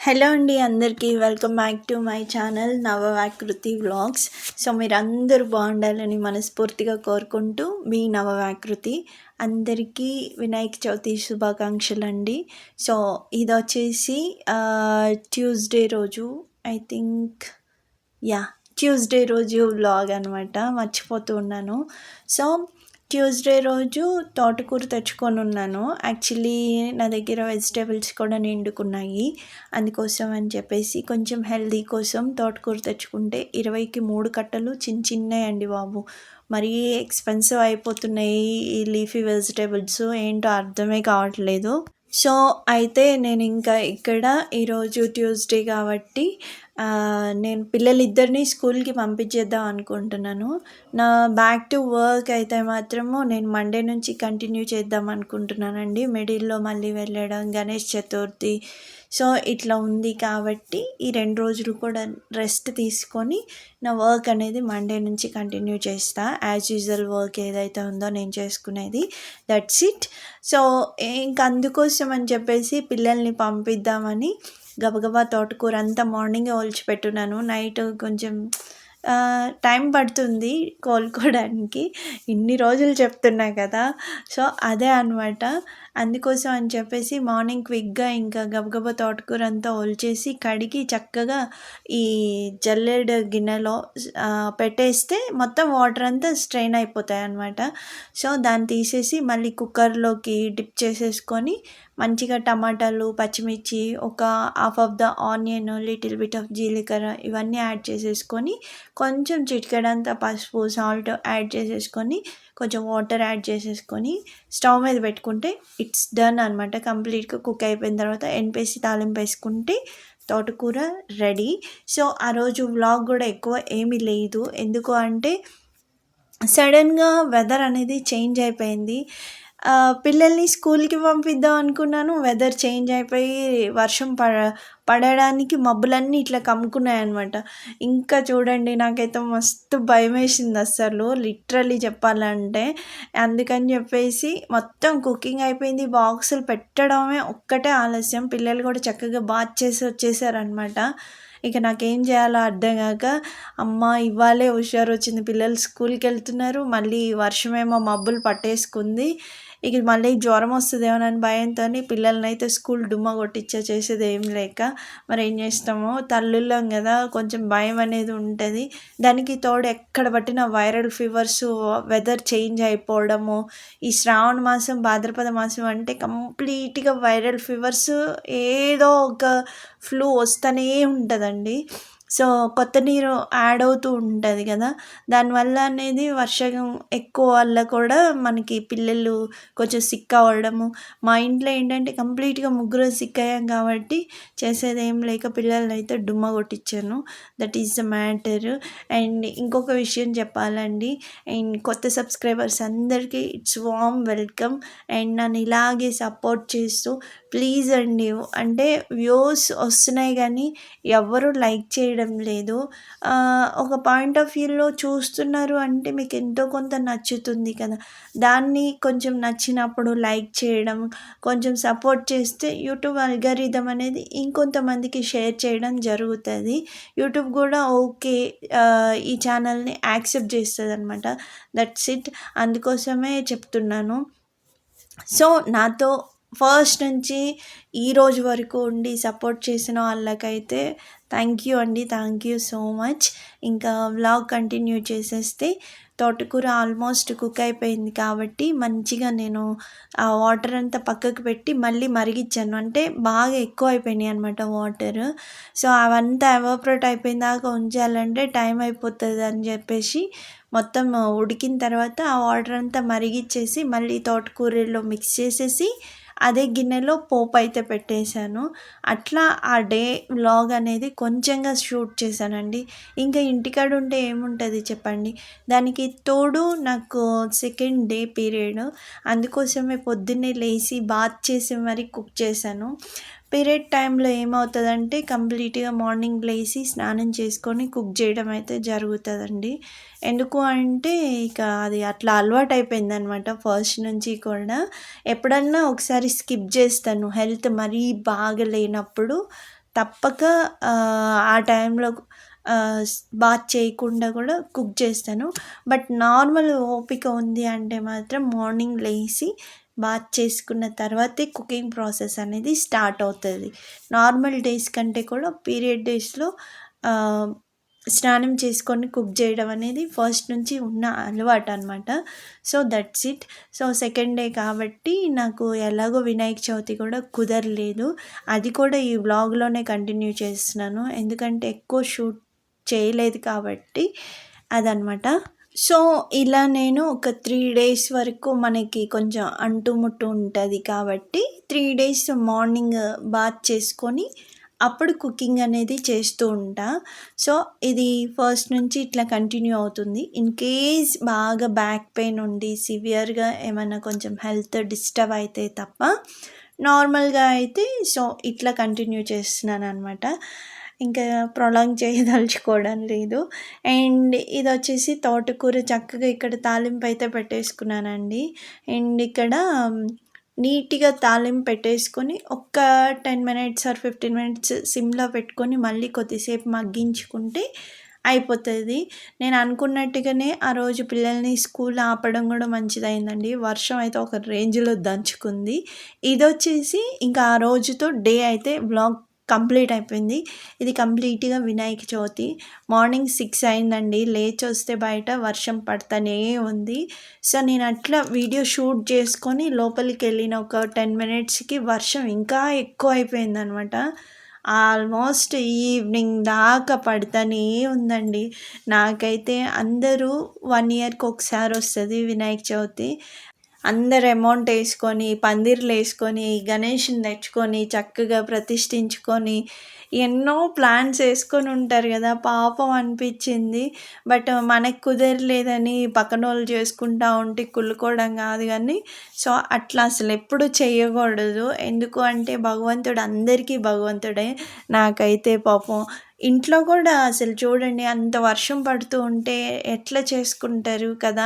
Hello అండి అందరికీ welcome back to my channel నవవాకృతి vlogs. So మీరందరూ బాగుండాలని మనస్ఫూర్తిగా కోరుకుంటూ మీ నవవాకృతి. అందరికీ వినాయక చవితి శుభాకాంక్షలు అండి. సో ఇది వచ్చేసి ట్యూస్డే రోజు ఐ థింక్ ట్యూస్డే రోజు వ్లాగ్ అనమాట. మర్చిపోతూ ఉన్నాను. సో ట్యూస్డే రోజు తోటకూర తెచ్చుకొని ఉన్నాను. యాక్చువల్లీ నా దగ్గర వెజిటేబుల్స్ కూడా నిండుకున్నాయి. అందుకోసం అని చెప్పేసి కొంచెం హెల్దీ కోసం తోటకూర తెచ్చుకుంటే 20కి 3 కట్టలు చిన్నవి అండి బాబు. మరీ ఎక్స్పెన్సివ్ అయిపోతున్నాయి ఈ లీఫీ వెజిటేబుల్స్. ఏంటో అర్థమే కావట్లేదు. సో అయితే నేను ఇంకా ఇక్కడ ఈరోజు ట్యూస్డే కాబట్టి నేను పిల్లలిద్దరినీ స్కూల్కి పంపించేద్దాం అనుకుంటున్నాను. నా బ్యాక్ టు వర్క్ అయితే మాత్రము నేను మండే నుంచి కంటిన్యూ చేద్దాం అనుకుంటున్నానండి. మిడిల్లో మళ్ళీ వెళ్ళడం, గణేష్ చతుర్థి, సో ఇట్లా ఉంది కాబట్టి ఈ 2 రోజులు కూడా రెస్ట్ తీసుకొని నా వర్క్ అనేది మండే నుంచి కంటిన్యూ చేస్తా. యాజ్ యూజువల్ వర్క్ ఏదైతే ఉందో నేను చేసుకునేది, దట్స్ ఇట్. సో ఇంక అందుకోసం అని చెప్పేసి పిల్లల్ని పంపిద్దామని గబగబా తోటకూర అంతా మార్నింగే ఒలిచిపెట్టున్నాను. నైట్ కొంచెం టైం పడుతుంది కోలుకోవడానికి. ఇన్ని రోజులు చెప్తున్నా కదా, సో అదే అనమాట. అందుకోసం అని చెప్పేసి మార్నింగ్ క్విక్గా ఇంకా గబగబా తోటకూర అంతా ఒలిచేసి కడిగి చక్కగా ఈ జల్లెడ గిన్నెలో పెట్టేస్తే మొత్తం వాటర్ అంతా స్ట్రెయిన్ అయిపోతాయి అన్నమాట. సో దాన్ని తీసేసి మళ్ళీ కుక్కర్లోకి డిప్ చేసేసుకొని మంచిగా టమాటాలు, పచ్చిమిర్చి, ఒక half of the onion, little bit of జీలకర్ర ఇవన్నీ యాడ్ చేసేసుకొని కొంచెం చిటికెడంత పసుపు, సాల్ట్ యాడ్ చేసేసుకొని కొంచెం వాటర్ యాడ్ చేసేసుకొని స్టవ్ మీద పెట్టుకుంటే ఇట్స్ డన్ అనమాట. కంప్లీట్గా కుక్ అయిపోయిన తర్వాత ఎనిపేసి తాలింపు వేసుకుంటే తోటకూర రెడీ. సో ఆ రోజు వ్లాగ్ కూడా ఎక్కువ ఏమీ లేదు. ఎందుకు అంటే సడన్గా వెదర్ అనేది చేంజ్ అయిపోయింది. పిల్లల్ని స్కూల్కి పంపిద్దాం అనుకున్నాను. వెదర్ చేంజ్ అయిపోయి వర్షం పడడానికి మబ్బులన్నీ ఇట్లా కమ్ముకున్నాయి అనమాట. ఇంకా చూడండి నాకైతే మస్తు భయం వేసింది అస్సలు, లిటరలీ చెప్పాలంటే. అందుకని చెప్పేసి మొత్తం కుకింగ్ అయిపోయింది. బాక్సులు పెట్టడమే ఒక్కటే ఆలస్యం. పిల్లలు కూడా చక్కగా బాత్ చేసి వచ్చేసారనమాట. ఇక నాకేం చేయాలో అర్థం కాక, అమ్మ ఇవాళే హుషారు వచ్చింది, పిల్లలు స్కూల్కి వెళ్తున్నారు, మళ్ళీ వర్షమేమో మబ్బులు పట్టేసుకుంది, ఇక మళ్ళీ జ్వరం వస్తుందేమోనని భయంతో పిల్లల్ని అయితే స్కూల్ డుమ్మా కొట్టించా. చేసేది ఏం లేక మరి ఏం చేస్తామో, తల్లుళ్ళం కదా, కొంచెం భయం అనేది ఉంటుంది. దానికి తోడు ఎక్కడ పట్టిన వైరల్ ఫీవర్స్, వెదర్ చేంజ్ అయిపోవడము, ఈ శ్రావణ మాసం, భాద్రపద మాసం అంటే కంప్లీట్గా వైరల్ ఫీవర్స్, ఏదో ఒక ఫ్లూ వస్తూనే ఉంటుందండి. సో కొత్త నీరు యాడ్ అవుతూ ఉంటుంది కదా, దానివల్ల అనేది వర్షం ఎక్కువ వల్ల కూడా మనకి పిల్లలు కొంచెం సిక్ అవ్వడము. మా ఇంట్లో ఏంటంటే కంప్లీట్గా ముగ్గురు సిక్ అయ్యాం కాబట్టి చేసేది ఏం లేక పిల్లల్ని అయితే డుమ్మ కొట్టించాను. That is the matter. And ఇంకొక విషయం చెప్పాలండి, అండ్ కొత్త సబ్స్క్రైబర్స్ అందరికీ ఇట్స్ వామ్ వెల్కమ్. అండ్ నన్ను ఇలాగే సపోర్ట్ చేస్తూ ప్లీజ్ అండి, అంటే వ్యూస్ వస్తున్నాయి కానీ ఎవరు లైక్ చేయడం లేదు. ఒక పాయింట్ ఆఫ్ వ్యూలో చూస్తున్నారు అంటే మీకు ఎంతో కొంత నచ్చుతుంది కదా, దాన్ని కొంచెం నచ్చినప్పుడు లైక్ చేయడం, కొంచెం సపోర్ట్ చేస్తే యూట్యూబ్ అల్గారిథం అనేది ఇంకొంతమందికి షేర్ చేయడం జరుగుతుంది. యూట్యూబ్ కూడా ఓకే ఈ ఛానల్ని యాక్సెప్ట్ చేస్తుంది అనమాట. That's it. అందుకోసమే చెప్తున్నాను. సో నాతో ఫస్ట్ నుంచి ఈ రోజు వరకు ఉండి సపోర్ట్ చేసిన వాళ్ళకైతే థ్యాంక్ యూ అండి, థ్యాంక్ యూ సో మచ్. ఇంకా వ్లాగ్ కంటిన్యూ చేసేస్తే తోటకూర ఆల్మోస్ట్ కుక్ అయిపోయింది కాబట్టి మంచిగా నేను ఆ వాటర్ అంతా పక్కకు పెట్టి మళ్ళీ మరిగించాను. అంటే బాగా ఎక్కువ అయిపోయినాయి అనమాట వాటర్. సో అవంతా ఎవాపరేట్ అయిపోయిన దాకా ఉంచాలంటే టైం అయిపోతుంది అని చెప్పేసి మొత్తం ఉడికిన తర్వాత ఆ వాటర్ అంతా మరిగిచ్చేసి మళ్ళీ తోటకూరలో మిక్స్ చేసేసి అదే గిన్నెలో పోపు అయితే పెట్టేశాను. అట్లా ఆ డే వ్లాగ్ అనేది కొంచెంగా షూట్ చేశానండి. ఇంకా ఇంటికాడ ఉంటే ఏముంటుంది చెప్పండి. దానికి తోడు నాకు సెకండ్ డే పీరియడ్, అందుకోసమే పొద్దున్నే లేచి బాత్ చేసి మరీ కుక్ చేశాను. పీరియడ్ టైంలో ఏమవుతుందంటే కంప్లీట్గా మార్నింగ్ లేచి స్నానం చేసుకొని కుక్ చేయడం అయితే జరుగుతుందండి. ఎందుకు అంటే ఇక అది అట్లా అలవాటు అయిపోయింది అనమాట ఫస్ట్ నుంచి కూడా. ఎప్పుడన్నా ఒకసారి స్కిప్ చేస్తాను హెల్త్ మరీ బాగా లేనప్పుడు తప్పక ఆ టైంలో బాత్ చేయకుండా కూడా కుక్ చేస్తాను. బట్ నార్మల్ ఓపిక ఉంది అంటే మాత్రం మార్నింగ్ లేచి బాత్ చేసుకున్న తర్వాతే కుకింగ్ ప్రాసెస్ అనేది స్టార్ట్ అవుతుంది. నార్మల్ డేస్ కంటే కూడా పీరియడ్ డేస్లో స్నానం చేసుకొని కుక్ చేయడం అనేది ఫస్ట్ నుంచి ఉన్న అలవాటు అనమాట. So that's it. So second day కాబట్టి నాకు ఎలాగో వినాయక చవితి కూడా కుదరలేదు. అది కూడా ఈ వ్లాగ్లోనే కంటిన్యూ చేస్తున్నాను, ఎందుకంటే ఎక్కువ షూట్ చేయలేదు కాబట్టి అదనమాట. సో ఇలా నేను ఒక 3 డేస్ వరకు మనకి కొంచెం అంటుముట్టు ఉంటుంది కాబట్టి 3 డేస్ మార్నింగ్ బాత్ చేసుకొని అప్పుడు కుకింగ్ అనేది చేస్తూ ఉంటా. సో ఇది ఫస్ట్ నుంచి ఇట్లా కంటిన్యూ అవుతుంది. ఇన్ కేస్ బాగా బ్యాక్ పెయిన్ ఉండి సివియర్గా ఏమైనా కొంచెం హెల్త్ డిస్టర్బ్ అయితే తప్ప నార్మల్గా అయితే సో ఇట్లా కంటిన్యూ చేస్తున్నాను అనమాట. ఇంకా ప్రొలాంగ్ చేయదలుచుకోవడం లేదు. అండ్ ఇది వచ్చేసి తోటకూర చక్కగా ఇక్కడ తాలింపు అయితే పెట్టేసుకున్నానండి. అండ్ ఇక్కడ నీట్గా తాలింపు పెట్టేసుకొని ఒక్క 10 మినిట్స్ ఆర్ 15 మినిట్స్ సిమ్లో పెట్టుకొని మళ్ళీ కొద్దిసేపు మగ్గించుకుంటే అయిపోతుంది. నేను అనుకున్నట్టుగానే ఆ రోజు పిల్లల్ని స్కూల్ ఆపడం కూడా మంచిదైందండి. వర్షం అయితే ఒక రేంజ్లో దంచుకుంది. ఇది వచ్చేసి ఇంకా ఆ రోజుతో డే అయితే వ్లాగ్ కంప్లీట్ అయిపోయింది. ఇది కంప్లీట్గా వినాయక చవితి మార్నింగ్ 6 అయిందండి. లేచి వస్తే బయట వర్షం పడుతూనే ఉంది. సో నేను అట్లా వీడియో షూట్ చేసుకొని లోపలికి వెళ్ళిన ఒక 10 మినిట్స్కి వర్షం ఇంకా ఎక్కువ అయిపోయిందనమాట. ఆల్మోస్ట్ ఈవినింగ్ దాకా పడుతూనే ఉందండి. నాకైతే అందరూ 1 ఇయర్కి ఒకసారి వస్తుంది వినాయక చవితి. అందరు అమౌంట్ వేసుకొని పందిర్లు వేసుకొని గణేష్ని తెచ్చుకొని చక్కగా ప్రతిష్ఠించుకొని ఎన్నో ప్లాన్స్ వేసుకొని ఉంటారు కదా. పాపం అనిపించింది. బట్ మనకు కుదరలేదని పక్కన వాళ్ళు చేసుకుంటా ఉంటే కుళ్ళుకోవడం కాదు కానీ సో అట్లా అసలు ఎప్పుడు చేయకూడదు. ఎందుకు అంటే భగవంతుడు అందరికీ భగవంతుడే. నాకైతే పాపం ఇంట్లో కూడా అసలు చూడండి అంత వర్షం పడుతూ ఉంటే ఎట్లా చేసుకుంటారు కదా.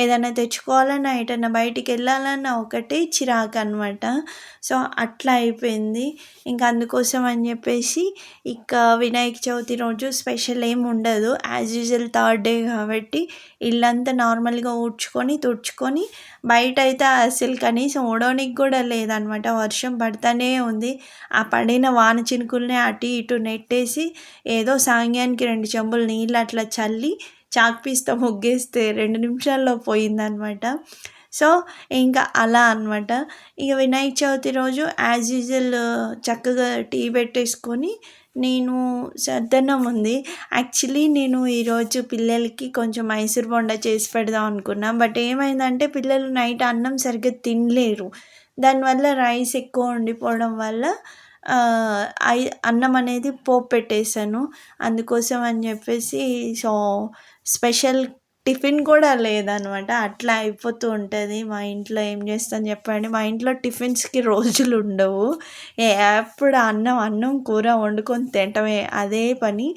ఏదైనా తెచ్చుకోవాలన్నా ఎటన్నా బయటికి వెళ్ళాలన్నా ఒకటే చిరాకు అనమాట. సో అట్లా అయిపోయింది. ఇంకా అందుకోసం అని చెప్పేసి ఇక వినాయక చవితి రోజు స్పెషల్ ఏమి ఉండదు. యాజ్ యూజువల్ థర్డ్ డే కాబట్టి ఇల్లంతా నార్మల్గా ఊడ్చుకొని తుడుచుకొని బయట అయితే అసలు కనీసం ఊడవనికి కూడా లేదనమాట. వర్షం పడుతూనే ఉంది. ఆ పడిన వాన చినుకుల్ని అటు ఇటు నెట్టేసి ఏదో సాంగ్యానికి 2 చెంబులు నీళ్ళు అట్లా చల్లి చాక్పీస్తో ముగ్గేస్తే 2 నిమిషాల్లో పోయిందనమాట. సో ఇంకా అలా అనమాట. ఇక వినాయక చవితి రోజు యాజ్ యూజువల్ చక్కగా టీ పెట్టేసుకొని నేను సద్దన్నం ఉంది. యాక్చువల్లీ నేను ఈరోజు పిల్లలకి కొంచెం మైసూర్ బొండా చేసి పెడదాం అనుకున్నా. బట్ ఏమైందంటే పిల్లలు నైట్ అన్నం సరిగ్గా తినలేరు. దానివల్ల రైస్ ఎక్కువ ఉండిపోవడం వల్ల అన్నం అనేది పోపు పెట్టేశాను. అందుకోసం అని చెప్పేసి సో స్పెషల్ టిఫిన్ కూడా లేదనమాట. అట్లా అయిపోతూ ఉంటుంది. మా ఇంట్లో ఏం చేస్తాను చెప్పండి. మా ఇంట్లో టిఫిన్స్కి రోజులు ఉండవు. ఎప్పుడు అన్నం కూర వండుకొని తినటమే అదే పని.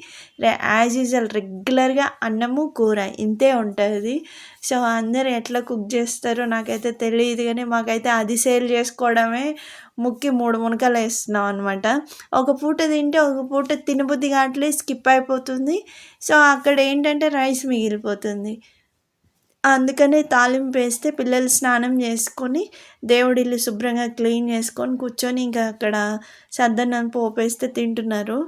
యాజ్ యూజువల్ రెగ్యులర్గా అన్నము కూర ఇంతే ఉంటుంది. సో అందరు ఎట్లా కుక్ చేస్తారో నాకైతే తెలియదు కానీ మాకైతే అది సేల్ చేసుకోవడమే ముక్కి 3 మునకలు వేస్తున్నాం అనమాట. ఒక పూట తింటే ఒక పూట తినబుద్ధి కావట్లేదు, స్కిప్ అయిపోతుంది. సో అక్కడ ఏంటంటే రైస్ మిగిలిపోతుంది. అందుకనే తాలింపు వేస్తే పిల్లలు స్నానం చేసుకొని దేవుడిల్లు శుభ్రంగా క్లీన్ చేసుకొని కూర్చొని ఇంకా అక్కడ సద్దన్నం పోపేస్తే తింటున్నారు.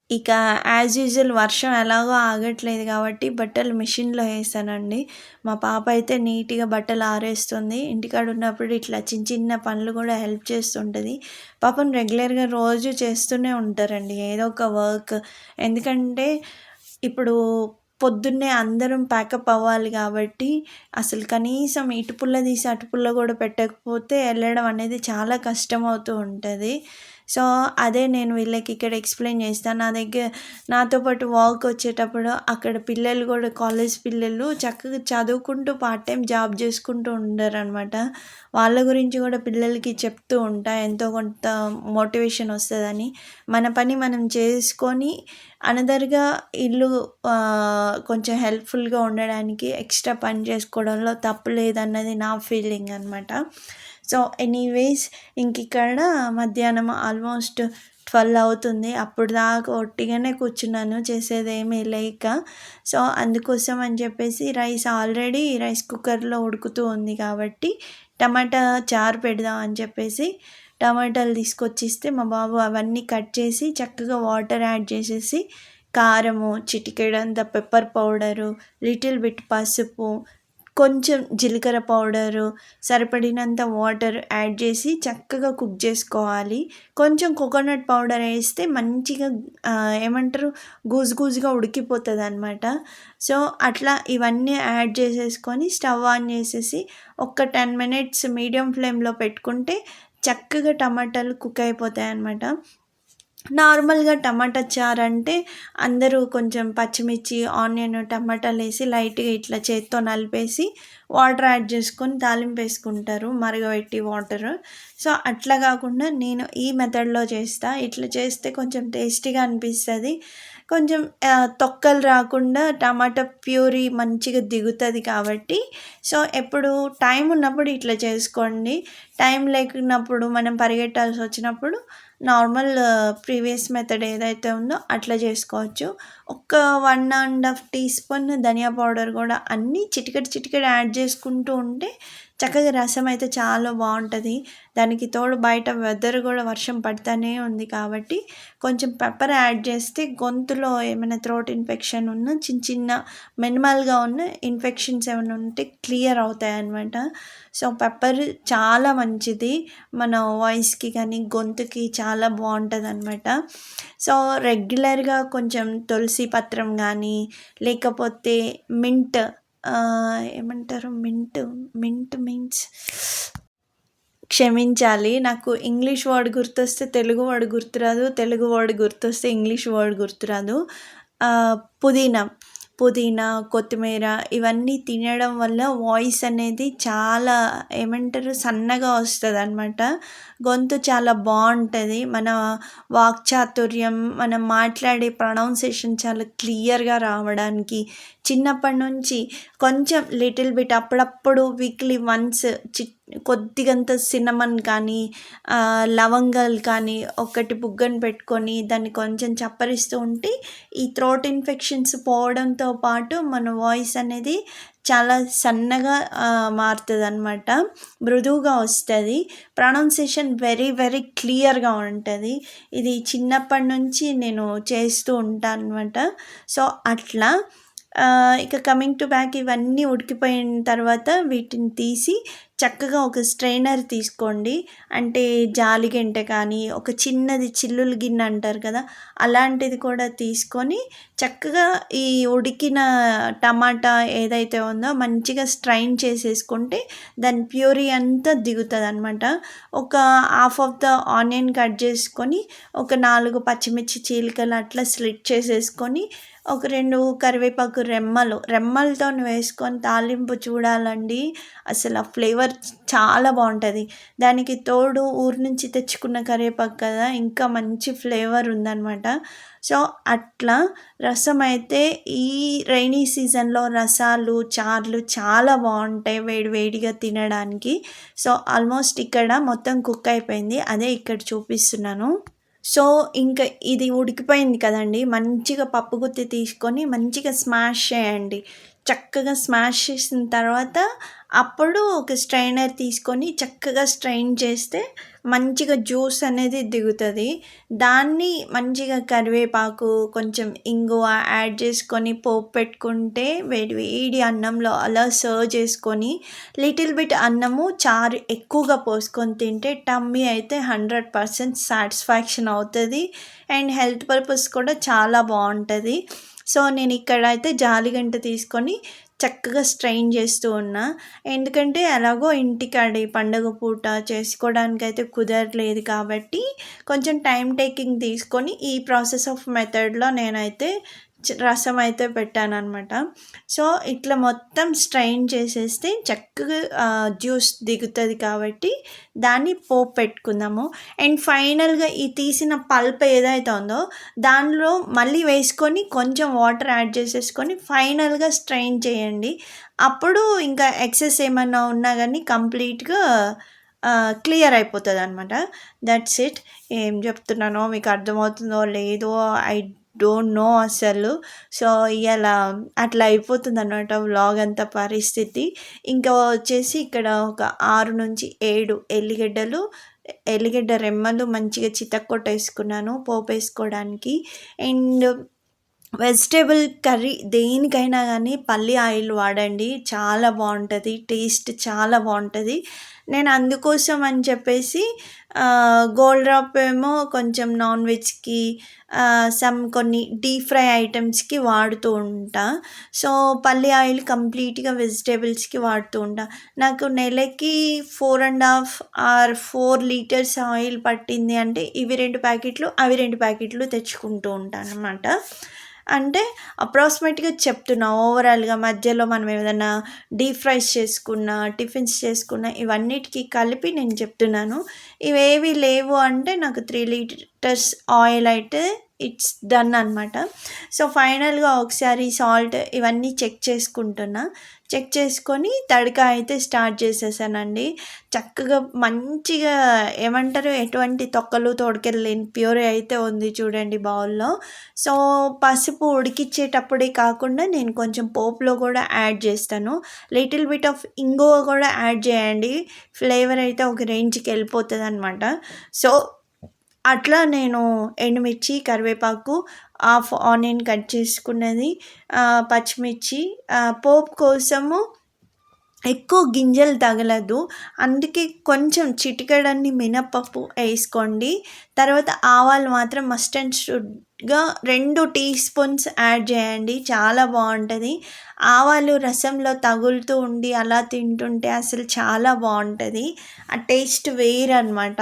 ఇక యాజ్ యూజువల్ వర్షం ఎలాగో ఆగట్లేదు కాబట్టి బట్టలు మిషన్లో వేసానండి. మా పాప అయితే నీట్గా బట్టలు ఆరేస్తుంది. ఇంటికాడ ఉన్నప్పుడు ఇట్లా చిన్న చిన్న పనులు కూడా హెల్ప్ చేస్తుంటుంది. పాపం రెగ్యులర్గా రోజు చేస్తూనే ఉంటారండి ఏదో ఒక వర్క్. ఎందుకంటే ఇప్పుడు పొద్దున్నే అందరం ప్యాకప్ అవ్వాలి కాబట్టి అసలు కనీసం ఇటు పుల్ల తీసి అటు పుల్ల కూడా పెట్టకపోతే వెళ్ళడం అనేది చాలా కష్టం అవుతూ ఉంటుంది. సో అదే నేను వీళ్ళకి ఇక్కడ ఎక్స్ప్లెయిన్ చేస్తాను. నాతో పాటు వాక్ వచ్చేటప్పుడు అక్కడ పిల్లలు కూడా కాలేజ్ పిల్లలు చక్కగా చదువుకుంటూ పార్ట్ టైం జాబ్ చేసుకుంటూ ఉండరనమాట. వాళ్ళ గురించి కూడా పిల్లలకి చెప్తూ ఉంటా, ఎంతో కొంత మోటివేషన్ వస్తుందని. మన పని మనం చేసుకొని అనదర్గా ఇల్లు కొంచెం హెల్ప్ఫుల్గా ఉండడానికి ఎక్స్ట్రా పని చేసుకోవడంలో తప్పు లేదన్నది నా ఫీలింగ్ అనమాట. సో ఎనీవేస్ ఇంక ఇక్కడ మధ్యాహ్నం ఆల్మోస్ట్ 12 అవుతుంది. అప్పుడు దాకా ఒట్టిగానే కూర్చున్నాను చేసేదేమీ లేక. సో, అందుకోసం అని చెప్పేసి రైస్ కుక్కర్‌లో ఉడుకుతూ ఉంది కాబట్టి టమాటా చారు పెడదాం అని చెప్పేసి టమాటాలు తీసుకొచ్చిస్తే మా బాబు అవన్నీ కట్ చేసి చక్కగా వాటర్ యాడ్ చేసేసి కారము, చిటికెడంత పెప్పర్ పౌడరు, లిటిల్ బిట్ పసుపు, కొంచెం జీలకర్ర పౌడరు, సరిపడినంత వాటర్ యాడ్ చేసి చక్కగా కుక్ చేసుకోవాలి. కొంచెం కోకోనట్ పౌడర్ వేస్తే మంచిగా ఏమంటారు గూజుగా ఉడికిపోతుందన్నమాట. సో, అట్లా ఇవన్నీ యాడ్ చేసేసుకొని స్టవ్ ఆన్ చేసేసి ఒక 10 మినిట్స్ మీడియం ఫ్లేమ్‌లో పెట్టుకుంటే చక్కగా టమాటాలు కుక్ అయిపోతాయన్నమాట. నార్మల్గా టమాటా చారు అంటే అందరూ కొంచెం పచ్చిమిర్చి, ఆనియన్, టమాటాలు వేసి లైట్గా ఇట్లా చేత్తో నలిపేసి వాటర్ యాడ్ చేసుకొని తాలింపు వేసుకుంటారు, మరగబెట్టి వాటర్. సో, అట్లా కాకుండా నేను ఈ మెథడ్లో చేస్తా. ఇట్లా చేస్తే కొంచెం టేస్టీగా అనిపిస్తుంది. కొంచెం తొక్కలు రాకుండా టమాటా ప్యూరీ మంచిగా దిగుతుంది కాబట్టి సో, ఎప్పుడు టైం ఉన్నప్పుడు ఇట్లా చేసుకోండి. టైం లేకున్నప్పుడు మనం పరిగెట్టాల్సి వచ్చినప్పుడు నార్మల్ ప్రీవియస్ మెథడ్ ఏదైతే ఉందో అట్లా చేసుకోవచ్చు. ఒక 1½ టీ స్పూన్ ధనియా పౌడర్ కూడా అన్నీ చిటికెడు యాడ్ చేసుకుంటూ ఉంటే చక్కగా రసం అయితే చాలా బాగుంటుంది. దానికి తోడు బయట వెదర్ కూడా వర్షం పడుతూనే ఉంది కాబట్టి కొంచెం పెప్పర్ యాడ్ చేస్తే గొంతులో ఏమైనా థ్రోట్ ఇన్ఫెక్షన్ ఉన్న చిన్న మినిమల్గా ఉన్న ఇన్ఫెక్షన్స్ ఏమైనా ఉంటే క్లియర్ అవుతాయి అన్నమాట. సో, పెప్పర్ చాలా మంచిది మన వాయిస్కి కానీ గొంతుకి చాలా బాగుంటుందన్నమాట. సో, రెగ్యులర్గా కొంచెం తులసి పత్రం కానీ లేకపోతే మింట్ ఏమంటారు మింట్ మీన్స్ క్షమించాలి, నాకు ఇంగ్లీష్ వర్డ్ గుర్తొస్తే తెలుగు వర్డ్ గుర్తురాదు, తెలుగు వర్డ్ గుర్తొస్తే ఇంగ్లీష్ వర్డ్ గుర్తురాదు. పుదీనా, కొత్తిమీర ఇవన్నీ తినడం వల్ల వాయిస్ అనేది చాలా ఏమంటారు సన్నగా వస్తుందన్నమాట. గొంతు చాలా బాగుంటుంది. మన వాక్చాతుర్యం, మనం మాట్లాడే ప్రొనౌన్సియేషన్ చాలా క్లియర్గా రావడానికి చిన్నప్పటి నుంచి కొంచెం లిటిల్ బిట్ అప్పుడప్పుడు వీక్లీ వన్స్ కొద్దిగంత సిన్నమన్ కానీ లవంగాలు కానీ ఒకటి బుగ్గన పెట్టుకొని దాన్ని కొంచెం చప్పరిస్తూ ఉంటే ఈ థ్రోట్ ఇన్ఫెక్షన్స్ పోవడంతో పాటు మన వాయిస్ అనేది చాలా సన్నగా మారుతుందన్నమాట, మృదువుగా వస్తుంది. ప్రొనౌన్సియేషన్ వెరీ వెరీ క్లియర్గా ఉంటుంది. ఇది చిన్నప్పటి నుంచి నేను చేస్తూ ఉంటాను అనమాట. సో, అట్లా ఇక కమింగ్ టు బ్యాక్ ఇవన్నీ ఉడికిపోయిన తర్వాత వీటిని తీసి చక్కగా ఒక స్ట్రైనర్ తీసుకోండి. అంటే జాలిగంటె కానీ ఒక చిన్నది చిల్లులు గిన్నె అంటారు కదా, అలాంటిది కూడా తీసుకొని చక్కగా ఈ ఉడికిన టమాటా ఏదైతే ఉందో మంచిగా స్ట్రైన్ చేసేసుకుంటే దాని ప్యూరీ అంతా దిగుతుంది అనమాట. ఒక half of the onion cut చేసుకొని ఒక 4 పచ్చిమిర్చి చీలికలు అట్లా స్లిట్ చేసేసుకొని ఒక 2 కరివేపాకు రెమ్మలతో వేసుకొని తాలింపు చూడాలండి. అసలు ఆ ఫ్లేవర్ చాలా బాగుంటుంది. దానికి తోడు ఊరు నుంచి తెచ్చుకున్న కరివేపాకు కదా, ఇంకా మంచి ఫ్లేవర్ ఉందన్నమాట. సో, అట్లా రసం అయితే ఈ రైనీ సీజన్లో రసాలు, చారులు చాలా బాగుంటాయి వేడివేడిగా తినడానికి. సో, ఆల్మోస్ట్ ఇక్కడ మొత్తం కుక్ అయిపోయింది, అదే ఇక్కడ చూపిస్తున్నాను. సో, ఇంకా ఇది ఉడికిపోయింది కదండీ, మంచిగా పప్పు గుత్తి తీసుకొని మంచిగా స్మాష్ చేయండి. చక్కగా స్మాష్ చేసిన తర్వాత అప్పుడు ఒక స్ట్రైనర్ తీసుకొని చక్కగా స్ట్రైన్ చేస్తే మంచిగా జ్యూస్ అనేది దిగుతుంది. దాన్ని మంచిగా కరివేపాకు, కొంచెం ఇంగువ యాడ్ చేసుకొని పోపు పెట్టుకుంటే వేడి అన్నంలో అలా సర్వ్ చేసుకొని లిటిల్ బిట్ అన్నము చారు ఎక్కువగా పోసుకొని తింటే టమ్మీ అయితే 100% సాటిస్ఫాక్షన్ అవుతుంది అండ్ హెల్త్ పర్పస్ కూడా చాలా బాగుంటుంది. సో, నేను ఇక్కడైతే జాలిగంట తీసుకొని చక్కగా స్ట్రెయిన్ చేస్తూ ఉన్నా. ఎందుకంటే ఎలాగో ఇంటికాడ పండగ పూట చేసుకోవడానికైతే కుదరలేదు కాబట్టి కొంచెం టైం టేకింగ్ తీసుకొని ఈ ప్రాసెస్ ఆఫ్ మెథడ్లో నేనైతే రసం అయితే పెట్టానన్నమాట. సో, ఇట్లా మొత్తం స్ట్రెయిన్ చేసేస్తే చక్కగా జ్యూస్ దిగుతుంది కాబట్టి దాన్ని పోపు పెట్టుకుందాము. అండ్ ఫైనల్గా ఈ తీసిన పల్ప్ ఏదైతే ఉందో దానిలో మళ్ళీ వేసుకొని కొంచెం వాటర్ యాడ్ చేసేసుకొని ఫైనల్గా స్ట్రెయిన్ చేయండి. అప్పుడు ఇంకా ఎక్సెస్ ఏమన్నా ఉన్నా కానీ కంప్లీట్గా క్లియర్ అయిపోతుంది అనమాట. That's it. ఏం చెప్తున్నానో మీకు అర్థమవుతుందో లేదో ఐ డోంట్ నో అసలు. సో ఇవాళ అట్లా అయిపోతుంది అన్నమాట వ్లాగ్ అంతా పరిస్థితి. ఇంకా వచ్చేసి ఇక్కడ ఒక 6-7 ఎల్లిగడ్డ రెమ్మలు మంచిగా చితక్కొట్టేసుకున్నాను పోపు వేసుకోవడానికి. అండ్ వెజిటేబుల్ కర్రీ దేనికైనా కానీ పల్లి ఆయిల్ వాడండి, చాలా బాగుంటుంది, టేస్ట్ చాలా బాగుంటుంది. నేను అందుకోసం అని చెప్పేసి గోల్డ్ డ్రాప్ ఏమో కొంచెం నాన్ వెజ్కి కొన్ని డీప్ ఫ్రై ఐటమ్స్కి వాడుతూ ఉంటా. సో పల్లి ఆయిల్ కంప్లీట్గా వెజిటేబుల్స్కి వాడుతూ ఉంటా. నాకు నెలకి 4.5 ఆర్ 4 లీటర్స్ ఆయిల్ పట్టింది అంటే ఇవి 2 ప్యాకెట్లు అవి 2 ప్యాకెట్లు తెచ్చుకుంటూ ఉంటాను అనమాట. అంటే అప్రాక్సిమేట్గా చెప్తున్నా, ఓవరాల్గా మధ్యలో మనం ఏదైనా డీప్ ఫ్రైస్ చేసుకున్నా టిఫిన్స్ చేసుకున్నా ఇవన్నిటికీ కలిపి నేను చెప్తున్నాను. ఇవేవి లేవు అంటే నాకు 3 లీటర్స్ ఆయిల్ అయితే ఇట్స్ డన్ అనమాట. సో ఫైనల్గా ఒకసారి సాల్ట్ ఇవన్నీ చెక్ చేసుకొని తడక అయితే స్టార్ట్ చేసేసానండి. చక్కగా మంచిగా ఏమంటారు, ఎటువంటి తొక్కలు తోడకెళ్ళి లేని ప్యూరీ అయితే ఉంది చూడండి బౌల్లో. సో పసుపు ఉడికిచ్చేటప్పుడే కాకుండా నేను కొంచెం పోపులో కూడా యాడ్ చేస్తాను. లిటిల్ బిట్ ఆఫ్ ఇంగువ కూడా యాడ్ చేయండి, ఫ్లేవర్ అయితే ఒక రేంజ్కి వెళ్ళిపోతుంది అనమాట. సో అట్లా నేను ఎండుమిర్చి, కరివేపాకు, హాఫ్ ఆనియన్ కట్ చేసుకున్నది, పచ్చిమిర్చి, పోపు కోసము ఎక్కువ గింజలు తగలదు, అందుకే కొంచెం చిటికెడన్ని మినపప్పు వేసుకోండి. తర్వాత ఆవాలు మాత్రం మస్ట్ అండ్ షుడ్గా 2 టీ స్పూన్స్ యాడ్ చేయండి, చాలా బాగుంటుంది. ఆవాలు రసంలో తగులుతూ ఉండి అలా తింటుంటే అసలు చాలా బాగుంటుంది, ఆ టేస్ట్ వేరు అనమాట.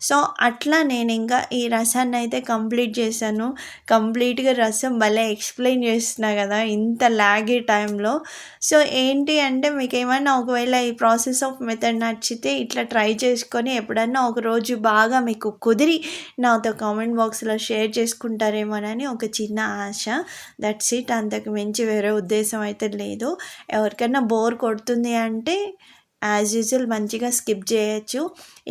సో అట్లా నేను ఇంకా ఈ రసాన్ని అయితే కంప్లీట్ చేశాను. కంప్లీట్గా రసం భలే ఎక్స్ప్లెయిన్ చేస్తున్నా కదా ఇంత లాగే టైంలో. సో ఏంటి అంటే మీకు ఏమైనా ఒకవేళ ఈ ప్రాసెస్ ఆఫ్ మెథడ్ నచ్చితే ఇట్లా ట్రై చేసుకొని ఎప్పుడన్నా ఒక రోజు బాగా మీకు కుదిరి నాతో కామెంట్ బాక్స్లో షేర్ చేసుకుంటారేమోనని ఒక చిన్న ఆశ. That's it. అంతకు మించి వేరే ఉద్దేశం అయితే లేదు. ఎవరికైనా బోర్ కొడుతుంది అంటే యాజ్ యూజువల్ మంచిగా స్కిప్ చేయొచ్చు.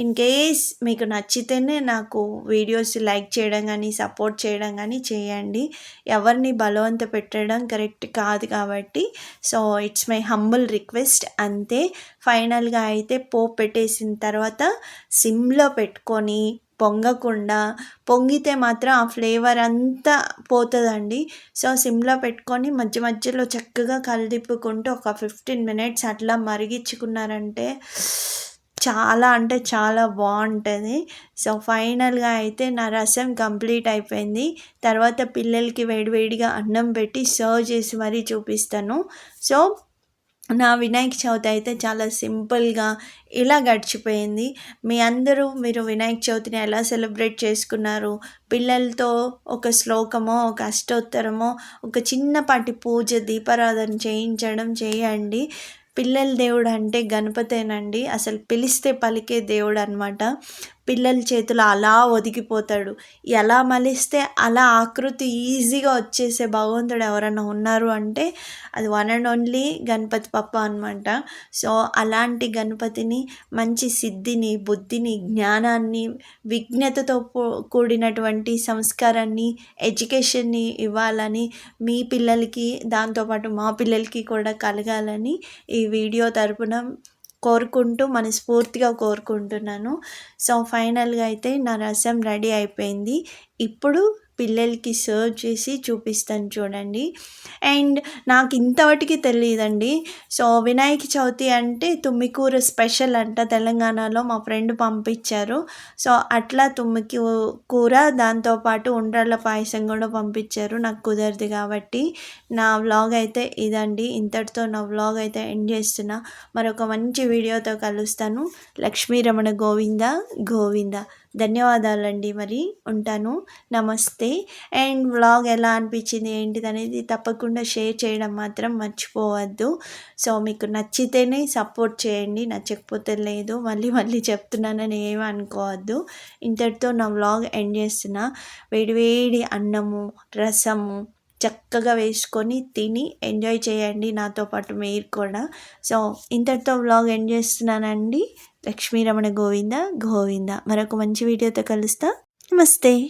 ఇన్ కేస్ మీకు నచ్చితేనే నాకు వీడియోస్ లైక్ చేయడం కానీ సపోర్ట్ చేయడం కానీ చేయండి. ఎవరిని బలవంత పెట్టడం కరెక్ట్ కాదు కాబట్టి so it's my humble request అంతే. ఫైనల్గా అయితే పోపు పెట్టేసిన తర్వాత సిమ్లో పెట్టుకొని పొంగకుండా, పొంగితే మాత్రం ఆ ఫ్లేవర్ అంతా పోతుందండి. సో సిమ్లో పెట్టుకొని మధ్య మధ్యలో చక్కగా కలిదిప్పుకుంటూ ఒక 15 మినిట్స్ అట్లా మరిగించుకున్నారంటే చాలా అంటే చాలా బాగుంటుంది. సో ఫైనల్గా అయితే నా రసం కంప్లీట్ అయిపోయింది. తర్వాత పిల్లలకి వేడివేడిగా అన్నం పెట్టి సర్వ్ చేసి మరీ చూపిస్తాను. సో నా వినాయక చవితి అయితే చాలా సింపుల్గా ఇలా గడిచిపోయింది. మీరు వినాయక చవితిని ఎలా సెలబ్రేట్ చేసుకున్నారు? పిల్లలతో ఒక శ్లోకమో ఒక అష్టోత్తరమో ఒక చిన్నపాటి పూజ దీపారాధన చేయండి. పిల్లల దేవుడు అంటే గణపతేనండి, అసలు పిలిస్తే పలికే దేవుడు అనమాట. పిల్లల చేతిలో అలా ఒదిగిపోతాడు, ఎలా మలిస్తే అలా ఆకృతి ఈజీగా వచ్చేసే భగవంతుడు ఎవరైనా ఉన్నారు అంటే అది వన్ అండ్ ఓన్లీ గణపతి పప్ప అనమాట. సో అలాంటి గణపతిని మంచి సిద్ధిని, బుద్ధిని, జ్ఞానాన్ని, విజ్ఞతతో కూడినటువంటి సంస్కారాన్ని, ఎడ్యుకేషన్ని ఇవ్వాలని మీ పిల్లలకి దాంతోపాటు మా పిల్లలకి కూడా కలగాలని ఈ వీడియో తరపున మనస్ఫూర్తిగా కోరుకుంటున్నాను. సో ఫైనల్గా అయితే నా రసం రెడీ అయిపోయింది. ఇప్పుడు పిల్లలకి సర్వ్ చేసి చూపిస్తాను చూడండి. అండ్ నాకు ఇంతవరకు తెలియదండి. సో వినాయక చవితి అంటే తుమ్మికూర స్పెషల్ అంట తెలంగాణలో, మా ఫ్రెండ్ పంపించారు. సో అట్లా కూర దాంతోపాటు ఉండ్రాళ్ళ పాయసం కూడా పంపించారు. నాకు కుదరదు కాబట్టి నా వ్లాగ్ అయితే ఇదండి. ఇంతటితో నా వ్లాగ్ అయితే ఎండ్ చేస్తున్నా. మరొక మంచి వీడియోతో కలుస్తాను. లక్ష్మీ రమణ గోవింద గోవింద. ధన్యవాదాలండి. మరి ఉంటాను. నమస్తే. అండ్ వ్లాగ్ ఎలా అనిపించింది ఏంటిది అనేది తప్పకుండా షేర్ చేయడం మాత్రం మర్చిపోవద్దు. సో మీకు నచ్చితేనే సపోర్ట్ చేయండి, నచ్చకపోతే లేదు. మళ్ళీ చెప్తున్నానని ఏమీ అనుకోవద్దు. ఇంతటితో నా వ్లాగ్ ఎండ్ చేస్తున్నా. వేడివేడి అన్నము, రసము చక్కగా వేసుకొని తిని ఎంజాయ్ చేయండి నాతో పాటు మీరు కూడా. సో ఇంతటితో వ్లాగ్ ఎండ్ చేస్తున్నానండి. లక్ష్మీ రమణ గోవింద గోవింద. మరొక మంచి వీడియోతో కలుస్తా. నమస్తే.